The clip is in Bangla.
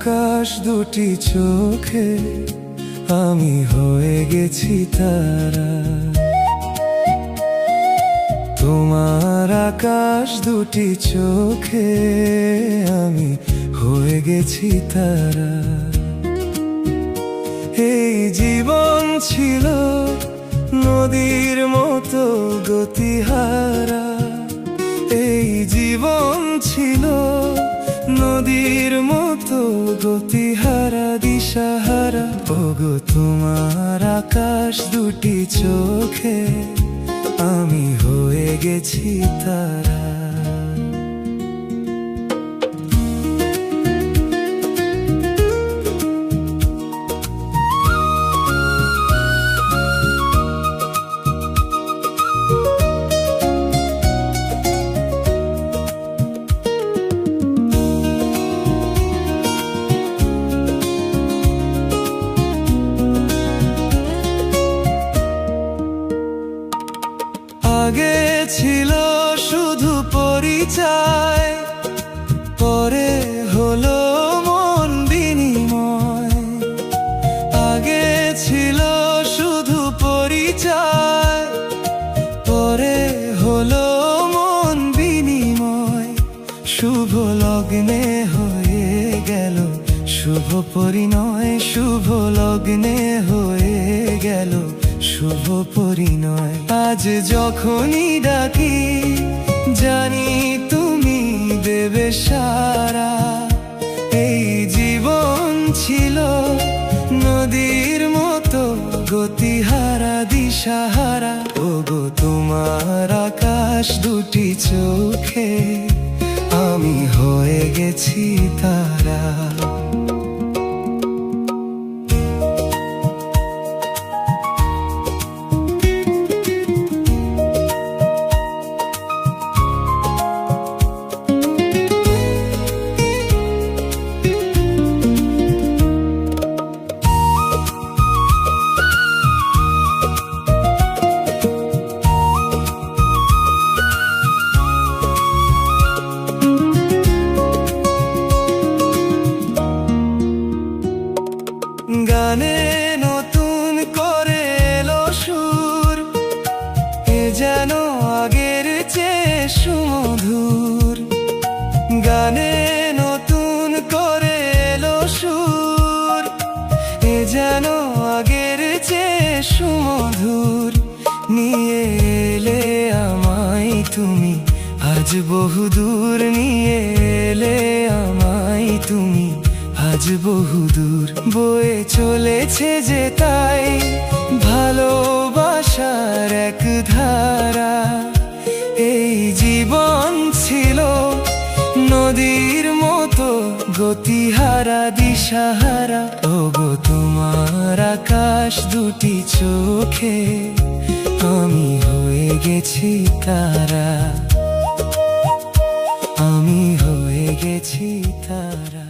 আকাশ দুটি চোখে আমি হয়ে গেছি তারা। তোমার আকাশ দুটি চোখে আমি হয়ে গেছি তারা। এই জীবন ছিল নদীর মতো গতিহারা, এই জীবন ছিল নদীর মতো গতিহারা দিশাহারা। ওগো তোমার আকাশ দুটি চোখে আমি হয়ে গেছি তারা। আগে ছিল শুধু পরিচয়, পরে হলো মন বিনিময়। আগে ছিল শুধু পরিচয়, পরে হলো মন বিনিময়। শুভ লগ্নে হয়ে গেল শুভ পরিণয়, শুভ লগ্নে হয়ে গেল শুভ পরিণয়। আজ যখনই ডাকি জানি তুমি দেবে সারা। এই জীবন ছিল নদীর মতো গতিহারা দিশাহারা। ওগো তোমার আকাশ দুটি চোখে আমি হয়ে গেছি তারা। গানে নতুন করে এলো সুর, এ যেন আগের চেয়ে সুমধুর। গানে নতুন করে এলো সুর, এ যেন আগের চেয়ে সুমধুর। নিয়ে এলে আমায় তুমি আজ বহুদূর, নিয়ে এলে আমায় তুমি আজ বহুদূর। বয়ে চলেছে যে তাই ভালোবাসার এক ধারা। এই জীবন ছিল নদীর মতো গতিহারা দিশাহারা। ওগো তোমার আকাশ দুটি চোখে আমি হয়ে গেছি তারা, আমি হয়ে গেছি তারা।